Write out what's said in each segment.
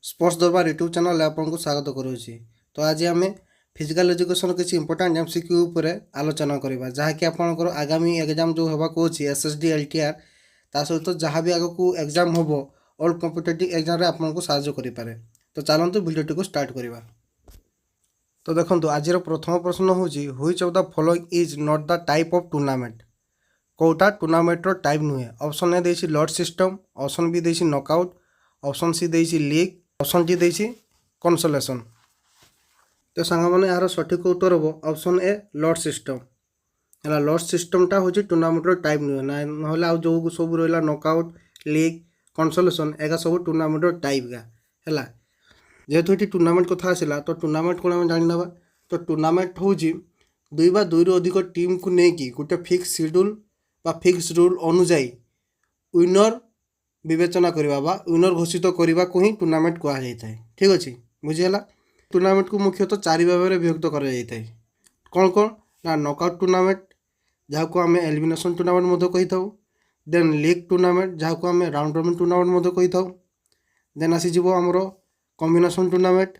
Sports दरबार YouTube channel आपको स्वागत करुँची। तो आज आम फिजिकल एजुकेशन किसी इंपोर्टाट एमसीक्यू उपर आलोचना करवा जहाँकि आपंकर आगामी एग्जाम जो होगा अच्छी एसएसडी एलटीआर ता सहित जहाँ भी आग को एग्जाम हम ऑल कॉम्पिटिटिव एग्जाम आपको साहाय्य करें। तो चलतु भिडियोटी को स्टार्ट करवा। तो देखो आज प्रथम प्रश्न हूँ which of the following is not the type of tournament. कौटा टूर्नामेंटर टाइप नुहे। ऑप्शन ए देसी लॉर्ड सिस्टम, ऑप्शन बी देसी नॉकआउट, ऑप्शन सी देसी लीग, ऑप्शन डी देसी कन्सोलेशन। तो सांग मैंने यार सठिक उत्तर हम ऑप्शन ए लॉर्ड सिस्टम है। लॉर्ड सिस्टमटा हूँ टूर्नामेंटर टाइप नुहे ना जो सब रहा नॉकआउट लीग कन्सोलेशन एगा सब टूर्नामेंटर टाइप का है। जेहेतु ये टूर्नामेंट कथा आसला तो टूर्नामेंट कौन आम जाना। तो टूर्नामेंट हूँ दुई बा दुई रु अधिक टीम को लेकिन गोटे फिक्स शेड्यूल बा फिक्स रूल अनुजाई विनर विवेचना करवा बा विनर घोषित करने को ही टूर्नामेंट कहुई था। ठीक अच्छे बुझीगला। टूर्नामेंट को मुख्यतः चारि भाग में विभक्त कर कौन कौन ना नॉकआउट टूर्नामेंट जहाँ को आम एलिमिनेशन टूर्नामेंट कही था। देन लीग टूर्नामेंट जहाँ को आम राउंड रॉबिन टूर्नामेंट कही था। देन आसीज आमर combination tournament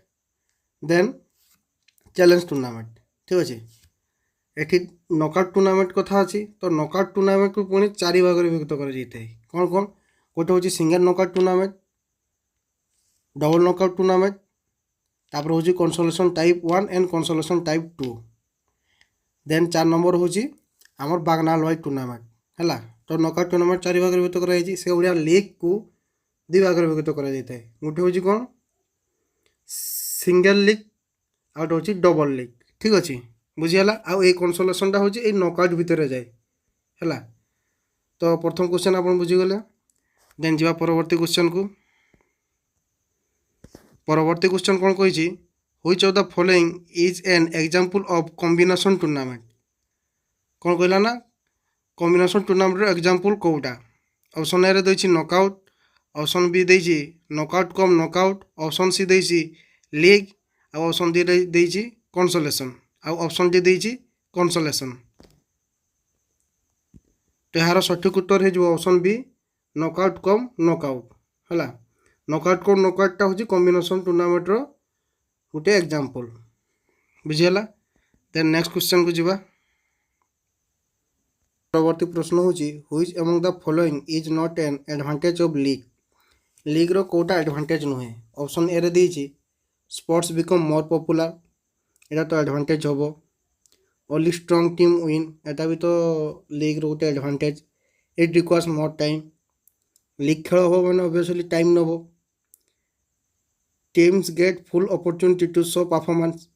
then challenge tournament. ठीक अच्छे ये नॉकआउट टूर्नामेंट कथा अच्छी। तो नॉकआउट टूर्नामेंट को पुणी चारि भाग में विभक्त कर कौन कौन गोटे हूँ single knockout tournament double knockout tournament तापर हूँ consolation type 1 and consolation type 2। Then 4 number हूँ आमर बागनाल वाइड टूर्नामेंट है। तो नॉकआउट टूर्नामेंट चारि भाग में विभक्त कराई से भाया लीग को 2 भाग में विभक्त कराई गोटे हूँ कौन सिंगल लीग आउट हूँ डबल लीग। ठीक अच्छे बुझीगला। आउ ये कन्सोलेशनटा हूँ ये नॉकआउट भितर जाए है। तो प्रथम क्वेश्चन आप बुझीगले। देन जा परवर्ती क्वेश्चन को। परवर्ती क्वेश्चन कौन कही which of the following is an example of combination tournament. कौन कहला ना कॉम्बिनेशन टूर्नामेंट एग्जांपल कौटा। ऑप्शन ए देछि नॉकआउट, ऑप्शन बी देछि knockout cum knockout, option C देछि लीग और ऑप्शन डी देछि कन्सोलेशन और ऑप्शन डी देछि कन्सोलेशन। तो यार सठिक उत्तर हो option B knockout cum knockout है। नॉकआउट कम नॉकआउटा हूँ कॉम्बिनेशन टूर्नामेंट गोटे एग्जांपल बुझीगला। देन नेक्स्ट क्वेश्चन को जीवा। परवर्ती प्रश्न हूँ which among the following is not an advantage of league. League रो कोटा एडवांटेज नुहे। ऑप्शन ए रे देछि स्पोर्ट्स बिकम मोर पॉपुलर एटा तो एडवांटेज हम। ओनली स्ट्रॉन्ग टीम विन एटा भी तो लीग रो गोटे advantage. It requires more time league खेल हम मैंने ऑब्वियसली टाइम नब। Teams get full opportunity to show performance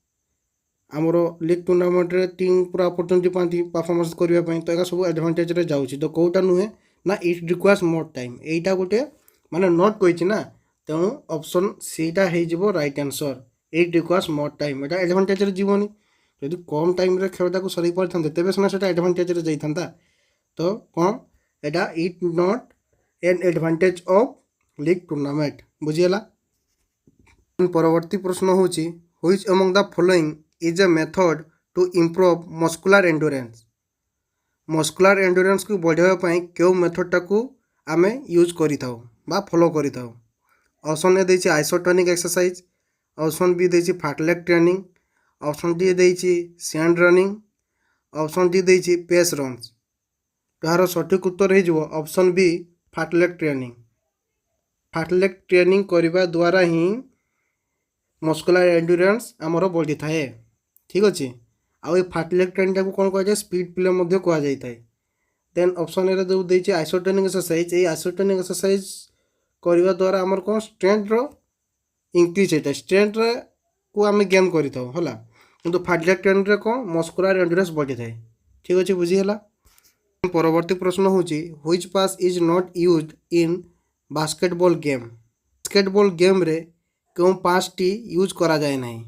आमर लीग टूर्नामेंट रे टीम पूरा अपॉर्चुनिटी पाती परफॉर्मेंस करने तो यह सब एडवांटेज रे जाउछि। तो कौटा नुहे ना इट रिक्वायर्स मोर टाइम यहीटा गोटे माने नॉट कही ना तेणु ऑप्शन सीटा हो right answer. It requires more time Etah advantage रे जीवनी यदि कम टाइम रे खेलटा को सरी पारथांते तेबे सिना सेटा एडवांटेज रे जाइथांता। तो कौन एटा it not an advantage of league tournament बुझीगला। परवर्ती प्रश्न हूँ which among the following is a method to improve muscular endurance. Muscular endurance को बढ़ावाई क्यों मेथडटा को आम यूज करिथाउ बा फॉलो करिथाउ। ऑप्शन ए देछि आइसोटोनिक एक्सरसाइज, ऑप्शन बी देछि फाटलेग ट्रेनिंग, ऑप्शन डी देछि सैंड रनिंग, ऑप्शन डी देछि पेस रन्स। यार सठिक उत्तर हो option B fartlek training. Fartlek training करने द्वारा ही मस्कुलर एंडुरेंस आमर बढ़ी थाए। ठीक अच्छे आउ ये फाटलेग ट्रेनिंग को कौन कहुए स्पीड प्ले कह जाए। देन ऑप्शन ए जो देछि आइसोटोनिक एक्सरसाइज ये आइसोटोनिक एक्सरसाइज करने द्वारा आमर कौन स्ट्रेंथ इंक्रीज होता है स्ट्रेंथ को आम गेन करा कि फाटलेग ट्रेनिंग कौन मस्कुलर एंडुरेंस बढ़ी थाए। ठीक अच्छे बुझीगला। परवर्ती प्रश्न हूँ which pass is not used in basketball game. Basketball game रे क्यों पास टी यूज करा जाए नहीं।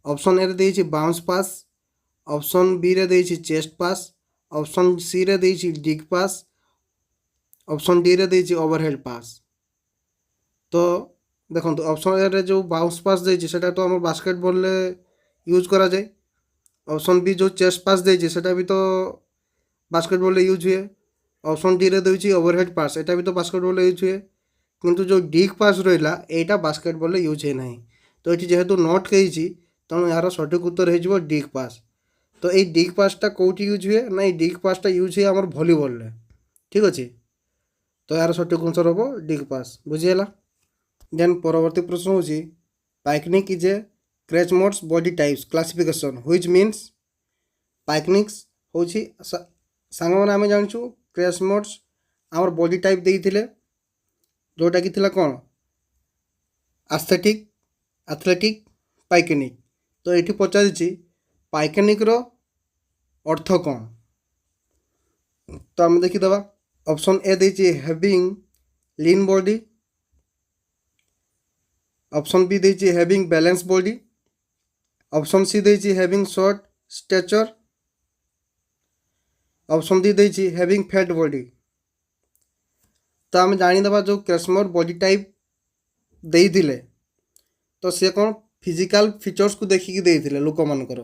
ऑप्शन ए देछि बाउंस पास, ऑप्शन बी रे देछि चेस्ट पास, ऑप्शन सी रे देछि डिग पास, ऑप्शन डी रे देछि ओवरहेड पास। तो देखो ऑप्शन ए रे जो बाउंस पास देछि सेटा तो हम बास्केटबॉल रे यूज करा जाए। ऑप्शन बी जो चेस्ट पास देछि सेटा भी तो बास्केटबॉल यूज हुए। ऑप्शन डी रे देछि ओवरहेड पास एटा भी तो बास्केटबॉल यूज हुए। किंतु जो डिग पास रहा यहाँ बास्केटबॉल यूज है ना। तो ये जेहेतु नॉट कही तेणु यार सठिक उत्तर हो डिग पास। तो ये डिग पासटा कौटी यूज हुए ना, डिग पासटा यूज हुए आम भलीबल। ठीक अच्छे, तो यार सठिक आंसर हम डिग पास। बुझीगला। देन परवर्ती प्रश्न हूँ pyknic is a Kretschmer's body types classification which means pyknics हूँ सांग मैंने आम जानूँ क्रेचमोट्स आमर बॉडी टाइप देते जोटा कि कौन एस्थेटिक एथलेटिक पाइकेनिक। तो ये पचार पाइकेनिक रो अर्थ कौन, तो आम देखीदे। ऑप्शन ए देती having lean body, option B देती having balance body, option C देती having short stature, option D देती हैविंग फैट बॉडी। तो आम जानीदे जो क्रेचमोट बॉडी टाइप देते तो सी कौन फिजिकल फीचर्स को देखिकी देते लोक मानकर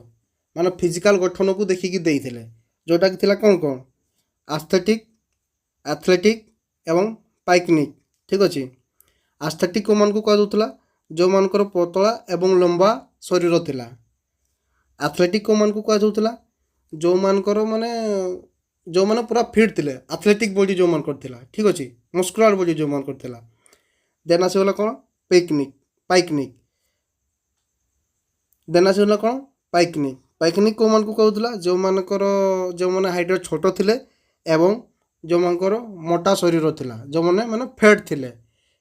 माने फिजिकल गठन को देखिकी देते जोटा कि कौन कौन एस्थेटिक एथलेटिक एवं पाइकनिक। ठीक अच्छे, एस्थेटिक को मान को कहुला जो मानकर पतला एवं लंबा शरीर थिला, एथलेटिक को मान को कहुला जो मानकर माने जो माने पूरा फिट थिले एथलेटिक बॉडी जो मानकर थिला। ठीक अच्छे, मस्कुलर बॉडी जो मानकर थिला। देन आसगला कौन पाइकनिक पाइकनिक देन आसगला कौन पाइकनिक पाइकनिक को मान को कहुला जो मानकर जो माने हाइट छोट थिले एवं जो मानकर मोटा शरीर थिला जो माने माने फैट थिले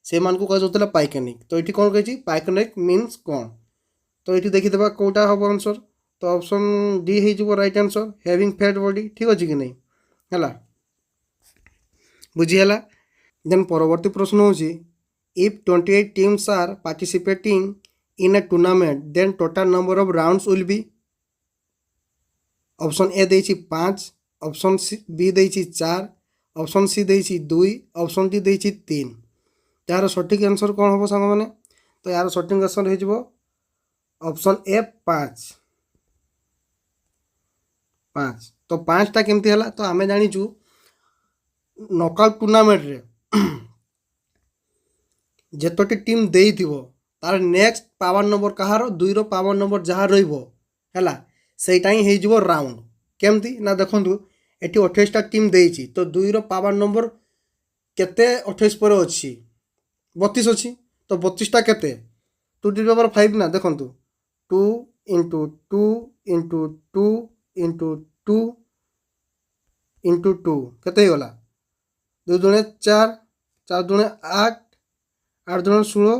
से मान को कहुला पाइकनिक। तो ये कौन कही पाइकनिक मीन्स कौन, तो ये देखीदे कौटा हम आंसर। तो ऑप्शन डी हो right answer having fat body. ठीक अच्छे कि नहीं है, बुझीगला। देन परवर्ती प्रश्न हूँ if 28 teams are participating in a tournament then total number of rounds will be. Option A देछि 5, ऑप्शन बी देछि 4, ऑप्शन सी देछि 2, ऑप्शन डी देछि 3। तो यार सठिक आंसर कौन हम सांग मैंने, तो यार सठिक आंसर हो ऑप्शन ए 5। तो 5टा केमती है, तो आम जाचु नॉकआउट टूर्नामेंट रे जेतोटी टीम देई थिबो तार नेक्स्ट पावर नंबर कहार 2 रो पावर नंबर जहाँ रहिबो हैला सेटा ही हो राउंड। केमती ना देखंतु एटी 28टा टीम देइछि तो 2 रो पावर नंबर केते 28 पर अछि 32 अछि तो 32टा केते 2 टू द पावर 5 ना देखंतु 2 इंटू 2 इंटू 2 इंटू 2 इंटू 2 केते ही गला 2 दुणे 4 4 दुणे 8 8 दुणे 16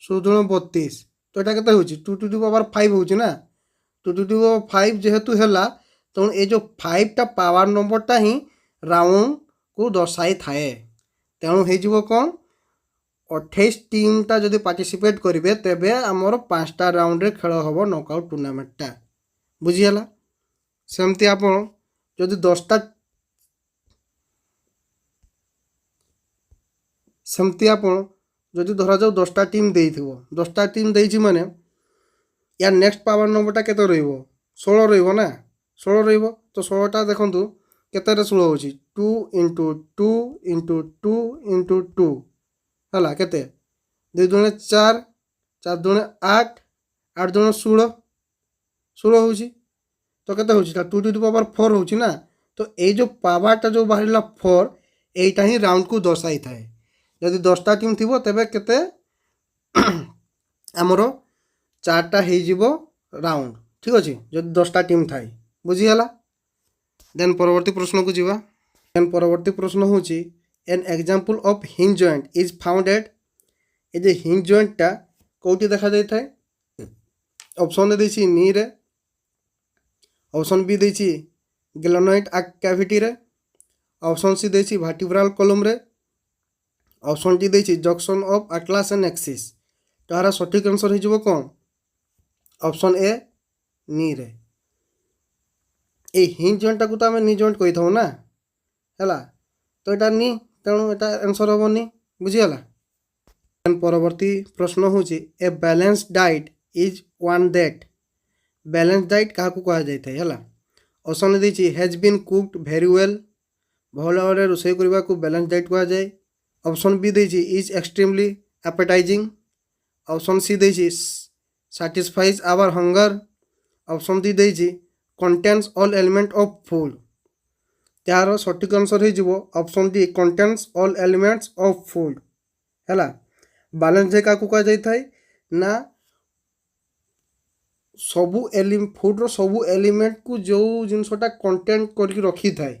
16 दुणे 32 तो यहाँ केते होछि 2 टू द पावर 5 होछि ना 2 टू द पावर 5 जेहेतु हैला तो ये जो 5टा पावर नंबरटा ही राउंड को दर्शाई थाए तेणु हो कौन 28 टीमटा जदि पार्टिसिपेट करेंगे तेबे आमर 5टा राउंड रे खेल हम नॉकआउट टूर्नामेंटटा। बुझीगला। सेमती आपन जदि 10टा सेमती आपन जदि धरा जाऊ 10टा टीम देइथिबो 10टा टीम देइछि माने या नेक्स्ट पावर नंबरटा केते रहइबो 16 रहइबो ना 16 रहइबो तो 16टा देखंतु केते रे 16 होछि 2 इंटू 2 इंटू 2 इंटू 2 हला केते 2 दुणे 4 4 दुणे 8 8 दुणे 16 16 होछि तो केते होछि 2 टू द पावर 4 होछि ना तो ए जो पावरटा जो बाहरिला 4 एटा ही राउंड को दर्शाई थाए जदि 10टा टीम थिबो तबे केते हमरो 4टा हे जिवो राउंड। ठीक अछि जदि 10टा टीम थाई। बुझीगला। देन परवर्ती प्रश्न को जीवा। देन परवर्ती प्रश्न होछि an example of hinge joint is found at a जे हिंज जॉइंटटा कोठी देखा जाय थाए ऑप्शन ए देछि नी रे ऑप्शन बी देछि ग्लेनोइड कैविटी रे ऑप्शन सी देछि वर्टिब्रल कॉलम रे ऑप्शन डी देछि junction of atlas and axis. तो यार सठिक आंसर हो कौन ऑप्शन ए नी रे ए हिंज जॉइंट को तो आम नी जॉइंट कही था ना है तो यहाँ नी तेणु यहाँ आंसर हम नी। बुझीगला। परवर्ती प्रश्न हूँ a balance diet is one that balance diet क्या कह जाए है ऑप्शन देछि has been cooked very well भल भाव रोषे करने को बैलेंस डाइट कह जाए ऑप्शन बी देछि is extremely appetising, option C देछि satisfies our hunger, option D देछि contains all element of food। त्यार सठिक आंसर हो option D contains all elements of food हैला। बैलेंस डाइट क्या कह जाए ना सबू फुड्र सबू एलिमेंट को जो जिनसटा कंटेंट करके रखी थाए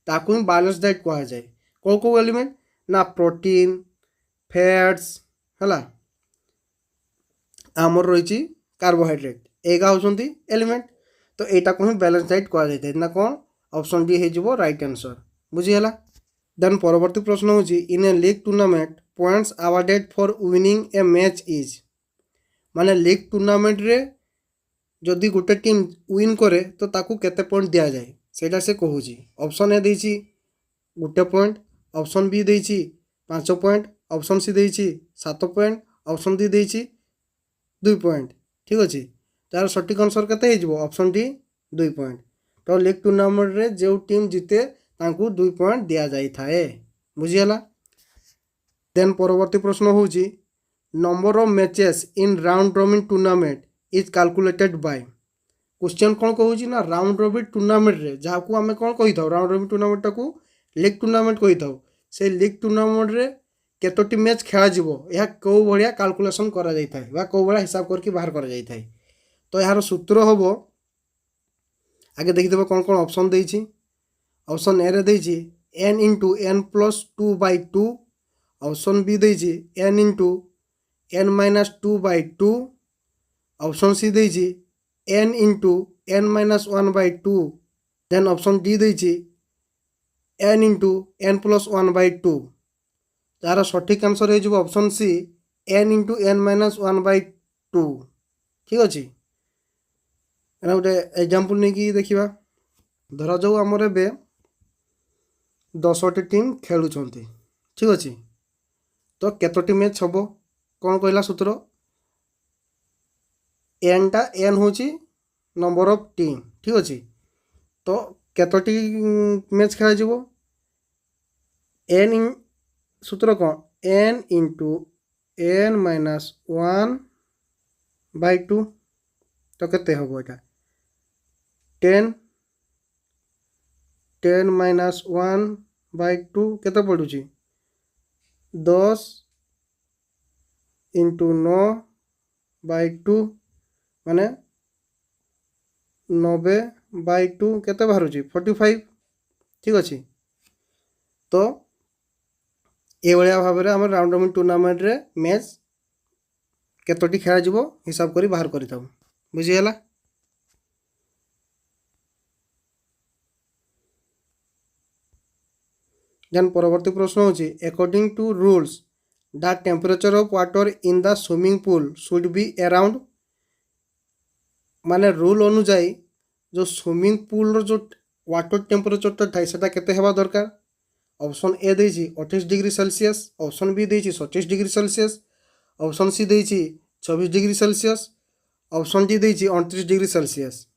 ताकू ही बैलेंस डाइट कह जाए। कौ कौ एलिमेंट ना प्रोटीन फैट्स हैला आमर रही कार्बोहाइड्रेट एगा होती एलिमेंट तो यहाँ को ही बैलेंस डाइट कह जाए ना कौन ऑप्शन डी हो राइट आंसर बुझीगला। देन परवर्ती प्रश्न हूँ in a league tournament points awarded for winning a match is माने लीग टूर्नामेंट रे जदि गोटे टीम विन करे तो ताकू केते पॉइंट दिया जाए सेटा से कहूँ। ऑप्शन ए देछि गोटे पॉइंट, ऑप्शन बी देछि 5 पॉइंट, ऑप्शन सी देछि 7 पॉइंट, ऑप्शन डी देछि 2 पॉइंट। ठीक अच्छे तार सठिक आंसर केते हो ऑप्शन डी 2 पॉइंट। तो लीग टूर्नामेंट रे जो टीम जीते तांकू 2 पॉइंट दिया जाई थाए बुझीगला। देन परवर्ती प्रश्न हूँ number of matches in round robin tournament is calculated by. Question कौन कहूँ ना राउंड रॉबिन टूर्नामेंट रे जहाँ को आम कौन कही था राउंड रॉबिन टूर्नामेंट को लीग टूर्नामेंट कही था से लीग टूर्नामेंट रे केतोटी मैच खेला जीवो यह कौ भाया कैलकुलेशन करा जाय थाए बा कौ भाया हिसाब करके बाहर करा जाय थाए। तो यार सूत्र हम आगे देखिदेव कौन कौन ऑप्शन देछि। ऑप्शन ए रे देछि n into n plus 2/2, option B देछि n into n minus 2/2, option C देछि n into n minus 1/2, then option D देछि n इंटू n प्लस 1/2। तार सठिक आंसर हो option C n into n minus 1/2। ठीक अच्छे गोटे एग्जांपल नहीं कि देखा धरा जाऊ आमर ए 10टी टीम खेलुंट। ठीक अच्छे तो केतोटी मैच हम कौन कहला सूत्र एन टा एन हूँ नंबर ऑफ टीम। ठीक अच्छे तो केतोटी मैच खेल जीवो एन सूत्र कौन एन इंटू एन माइनस 1/2 तो केते हम यहाँ 10 माइनस 1/2 केते पड़ू 10 इंटू 9/2 माने 90/2 केते बाहर 45। ठीक अच्छे तो ये भाव में आम राउंड रॉबिन टूर्नामेंट रे मैच केतोटी खेला जीवो हिसाब करी बाहर करि थाउ बुझीगला। देन परवर्ती प्रश्न होची according to rules the temperature of water in the swimming pool should be around माने रूल अनुଯାयी जो स्विमिंग पूल रो जो वाटर टेम्परेचर था सेटा केते हेबा दरकार। ऑप्शन ए देछि 28 डिग्री सेल्सियस, ऑप्शन बी देछि 27 डिग्री सेल्सियस, ऑप्शन सी देछि 26 डिग्री सेल्सियस, ऑप्शन डी देछि 29 डिग्री सेल्सियस।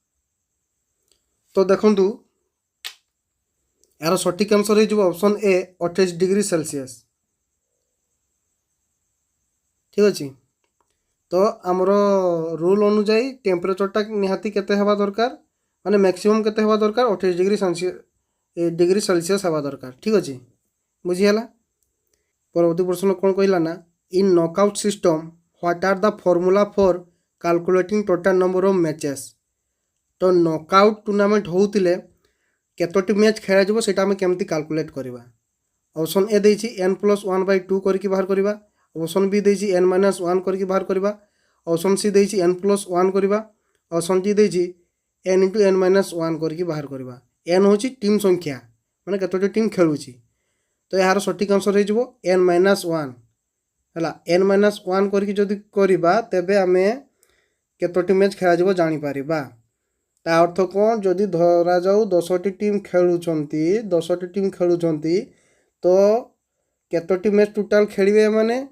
तो देखंतु यार सठिक आंसर हो ऑप्शन ए 28 डिग्री सेल्सियस। ठीक अच्छे तो आमर रूल अनुଯାयी टेम्परेचरटा निहाती केते हेबा दरकार माने मैक्सिमम केते हेबा दरकार 28 डिग्री सेल्सियस हेबा दरकार। ठीक अच्छे बुझीगला। परवर्ती प्रश्न कौन कहला ना in knockout system what are the formula for calculating total number of matches. तो नॉकआउट टूर्नामेंट होउतिले केतोटी मैच खेला जीवो सेटा हमें केमती कैलकुलेट करवा। ऑप्शन ए देछि n प्लस 1/2 करके बाहर करवा, ऑप्शन बी देछि n माइनस 1 करके बाहर करवा, ऑप्शन सी देछि n प्लस 1 करवा, ऑप्शन डी देछि n इंटू n माइनस 1 करके बाहर करवा। n हूँ टीम संख्या माने केतोटी टीम खेलुची तो यार सठिक आंसर हो n माइनस 1 है n माइनस 1 करके जदि करवा तेबे आमे केतोटी मैच खेला जीवो जानी पारिबा। ता अर्थ कौन जदि धरा जाऊ 10टी टीम खेलुचंती 10टी टीम खेलुचंती तो केतोटी मैच टोटाल खेलिबे माने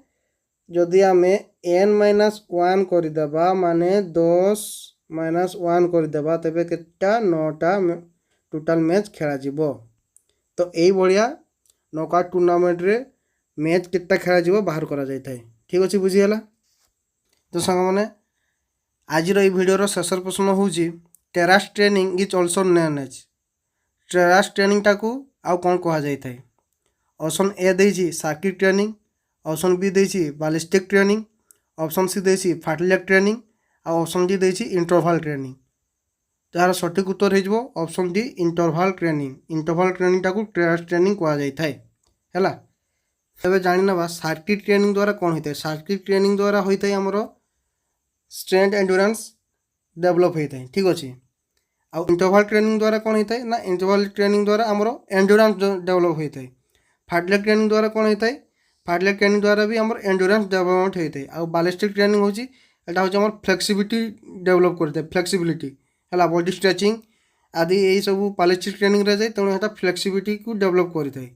जदि आमे n माइनस 1 करदेबा माने 10 माइनस 1 करदेबा तेबे केटा 9टा टोटाल मैच खेला जीवो। तो यही भाया नॉकआउट टूर्नामेंट रे मैच केटा खेल बाहर करा जाए। ठीक अच्छे बुझीगला। तो सांग मैंने आज भिडियोर शेष प्रश्न हूँ terrace training is also known as terrace training टाकू आउ कौन कह जाए। ऑप्शन ए देछि सर्किट ट्रेनिंग, ऑप्शन बी देछि बैलिस्टिक ट्रेनिंग, ऑप्शन सी देछि फाटलेग ट्रेनिंग और ऑप्शन डी देछि इंटरवल ट्रेनिंग। तो यार सठिक उत्तर हो option D interval training. Interval training टाकू टेरास ट्रेनिंग कह जाए है। तबे जानी ना सर्किट ट्रेनिंग द्वारा कौन होता है। सर्किट ट्रेनिंग द्वारा होता है आमर स्ट्रेंथ एंड्योरेंस डेवलप होता है। ठीक अच्छे। आउ इंटरवल ट्रेनिंग द्वारा कौन होता है ना इंटरवल ट्रेनिंग द्वारा आमर एंड्योरेंस डेवलप होता है। फाटलेग ट्रेनिंग द्वारा कौन होता है फाटलेग ट्रेनिंग द्वारा भी आमर एंड्योरेंस डेवलपमेंट होता है। आउ बैलिस्टिक ट्रेनिंग होची एटा होची आमर फ्लेक्सिबिलिटी डेवलप करते हैं। फ्लेक्सिबिलिटी है बॉडी स्ट्रेचिंग आदि यही सब बैलिस्टिक ट्रेनिंग रह जाए तेणु यहाँ फ्लेक्सिबिलिटी को डेवलप करता है।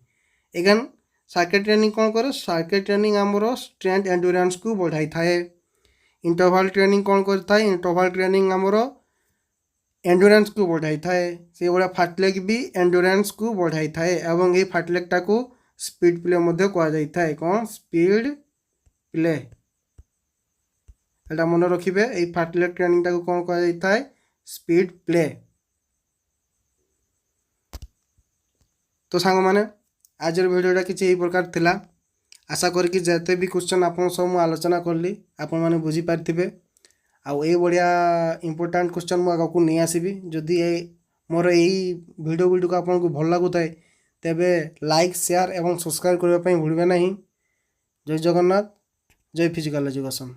एगेन सर्किट ट्रेनिंग कौन करे सर्किट ट्रेनिंग आमर स्ट्रेंथ एंड्योरेंस को बढ़ाई थाए। इंटरवल ट्रेनिंग कौन करता है इंटरवल ट्रेनिंग आमर एंड्योरेंस को बढ़ाई थाए। से भाया फाटलेग भी एंड्योरेंस को बढ़ाई थाए एवं ये फाटलेगटा को स्पीड प्ले मध्य कह जाई थाए। कौन स्पीड प्ले एटा मन रखिबे। ये फाटलेग ट्रेनिंग टाको कौन कह जाई थाए स्पीड प्ले। तो सांग माने आज भिडियोटा किसी प्रकार थिला। आशा करी जिते भी क्वेश्चन आपन सब मु आलोचना करली आपण माने बुझी पारथिबे। आउ ये बढ़िया इंपोर्टाट क्वेश्चन मुझे आगे नहीं आसबि। जदि मोर यही वीडियो गुड़िक आपको भल लगुए तेबे लाइक शेयर एवं सब्सक्राइब करने भूलें नहीं। जय जगन्नाथ, जय फिजिकल एजुकेशन।